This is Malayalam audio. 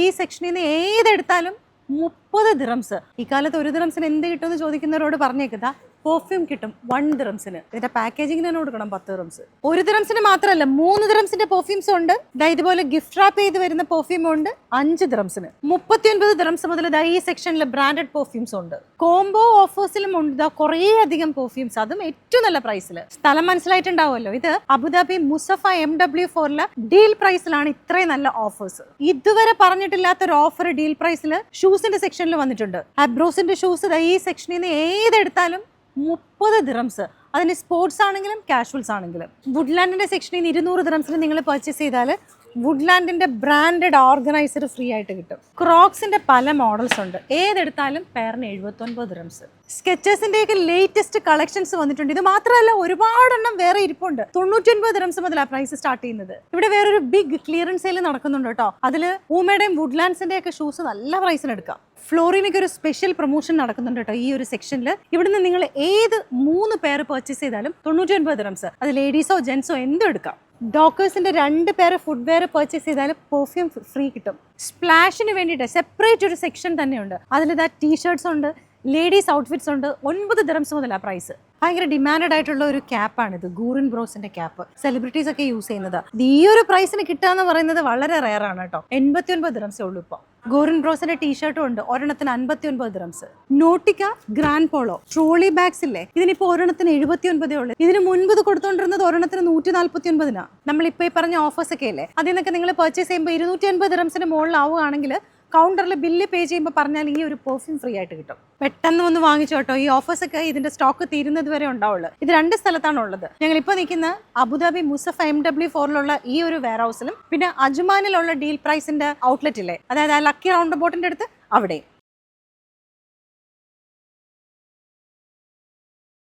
ഈ സെക്ഷനിൽ നിന്ന് ഏതെടുത്താലും 30 ദിറംസ്. ഈ കാലത്ത് 1 ദിറംസിന് എന്ത് കിട്ടുമെന്ന് ചോദിക്കുന്നവരോട് പറഞ്ഞേക്കുക, പെർഫ്യൂം കിട്ടും 1 ദിറംസിന്. ഇതിന്റെ പാക്കേജിംഗ് തന്നെ കൊടുക്കണം 10 ദിറംസ്. 1 ദിറംസിന് മാത്രമല്ല 3 ദിറംസിന്റെ പെർഫ്യൂംസ് ഉണ്ട്. ഇതുപോലെ ഗിഫ്റ്റ് റാപ്പ് ചെയ്ത് വരുന്ന പെർഫ്യൂം ഉണ്ട് 5 ദിറംസിന്. 39 ദിറംസ് മുതൽ ഈ സെക്ഷനിൽ ബ്രാൻഡഡ് പെർഫ്യൂംസ് ഉണ്ട്. കോംബോ ഓഫേഴ്സിലും ഉണ്ട് കുറേ അധികം പെർഫ്യൂംസ്, അതും ഏറ്റവും നല്ല പ്രൈസിൽ. സ്ഥലം മനസ്സിലായിട്ടുണ്ടാവുമല്ലോ, ഇത് അബുദാബി മുസഫ MW4 ഡീൽ പ്രൈസിലാണ് ഇത്രയും നല്ല ഓഫേഴ്സ്. ഇതുവരെ പറഞ്ഞിട്ടില്ലാത്തൊരു ഓഫർ ഡീൽ പ്രൈസിൽ ഷൂസിന്റെ സെക്ഷനിൽ വന്നിട്ടുണ്ട്. അബ്രോസിന്റെ ഷൂസ് ഈ സെക്ഷനിൽ നിന്ന് ഏതെടുത്താലും 30 ദിറംസ്. അതിന് സ്പോർട്സ് ആണെങ്കിലും കാഷ്വൽസ് ആണെങ്കിലും. വുഡ്ലാൻഡിന്റെ സെക്ഷനിൽ നിന്ന് 200 ദിറംസിന് നിങ്ങൾ പർച്ചേസ് ചെയ്താൽ വുഡ്ലാൻഡിന്റെ ബ്രാൻഡഡ് ഓർഗനൈസർ ഫ്രീ ആയിട്ട് കിട്ടും. ക്രോക്സിന്റെ പല മോഡൽസ് ഉണ്ട്, ഏതെടുത്താലും പെയറിന് 79 ദിറംസ്. സ്കെച്ചേഴ്സിന്റെയൊക്കെ ലേറ്റസ്റ്റ് കളക്ഷൻസ് വന്നിട്ടുണ്ട്. ഇത് മാത്രമല്ല ഒരുപാടെണ്ണം വേറെ ഇരിപ്പുണ്ട്. 99 ദിറംസ് മുതൽ ആ പ്രൈസ് സ്റ്റാർട്ട് ചെയ്യുന്നത്. ഇവിടെ വേറൊരു ബിഗ് ക്ലിയറൻസ് സെയിൽ നടക്കുന്നുണ്ട് കേട്ടോ. അതിൽ ഊമയുടെയും വുഡ്ലാൻഡ്സിന്റെ ഒക്കെ ഷൂസ് നല്ല പ്രൈസിന് എടുക്കാം. ഫ്ലോറിനൊക്കെ ഒരു സ്പെഷ്യൽ പ്രൊമോഷൻ നടക്കുന്നുണ്ട് കേട്ടോ ഈ ഒരു സെക്ഷനിൽ. ഇവിടുന്ന് നിങ്ങൾ ഏത് 3 പെയർ പർച്ചേസ് ചെയ്താലും 99 ദിറംസ്. അത് ലേഡീസോ ജെൻസോ എന്തും എടുക്കാം. ഡോക്കേഴ്സിന്റെ 2 പെയർ ഫുട്വെയർ പർച്ചേസ് ചെയ്താൽ പെർഫ്യൂം ഫ്രീ കിട്ടും. സ്പ്ലാഷിന് വേണ്ടിയിട്ട് സെപ്പറേറ്റ് ഒരു സെക്ഷൻ തന്നെയുണ്ട്. അതിലിതാ ടീഷർട്ട്സ് ഉണ്ട്, ലേഡീസ് ഔട്ട്ഫിറ്റ്സ് ഉണ്ട്. 9 ദിറംസ് മുതൽ ആ പ്രൈസ്. ഭയങ്കര ഡിമാൻഡഡ് ആയിട്ടുള്ള ഒരു ക്യാപ്പാണിത്, ഗൂറിൻ ബ്രോസിന്റെ ക്യാപ്പ്. സെലിബ്രിറ്റീസ് ഒക്കെ യൂസ് ചെയ്യുന്നത്. ഈ ഒരു പ്രൈസിന് കിട്ടുക എന്ന് പറയുന്നത് വളരെ റെയർ ആണ് കേട്ടോ. 89 ദിറംസേ ഉള്ളൂ ഇപ്പോൾ. ഗോറിൻ ബ്രോസിന്റെ ടീഷർട്ടും ഉണ്ട്, ഒരെണ്ണത്തിന് 59 dirhams. Nautica grand polo trolley bags ഇല്ലേ, ഇതിനിപ്പോ ഒരെണ്ണത്തിന് 79 ഉള്ളൂ. ഇതിന് മുൻപ് ഇത് കൊടുത്തോണ്ടിരുന്നത് ഒരെണ്ണത്തിന് 149. നമ്മളിപ്പോ ഈ പറഞ്ഞ ഓഫേഴ്സ് ഒക്കെ അല്ലേ, അതിൽ നിന്നൊക്കെ നിങ്ങൾ പർച്ചേസ് ചെയ്യുമ്പോൾ 250 ദിറംസിന് മുകളിലാവുകയാണെങ്കിൽ കൗണ്ടറിൽ ബില്ല് പേ ചെയ്യുമ്പോൾ പറഞ്ഞാൽ ഈ ഒരു പെർഫ്യൂം ഫ്രീ ആയിട്ട് കിട്ടും. പെട്ടെന്ന് ഒന്ന് വാങ്ങിച്ചു കേട്ടോ. ഈ ഓഫേഴ്സ് ഒക്കെ ഇതിന്റെ സ്റ്റോക്ക് തീരുന്നത് വരെ ഉണ്ടാവുള്ളൂ. ഇത് 2 സ്ഥലത്താണ് ഉള്ളത്. ഞങ്ങളിപ്പോൾ നിൽക്കുന്ന അബുദാബി മുസഫ MW4 ഈ ഒരു വെയർ ഹൗസിലും പിന്നെ അജ്മാനിലുള്ള ഡീൽ പ്രൈസിന്റെ ഔട്ട്ലെറ്റ് ഇല്ലേ, അതായത് ആ ലക്കി റൗണ്ട് ബോട്ടിന്റെ അടുത്ത് അവിടെ.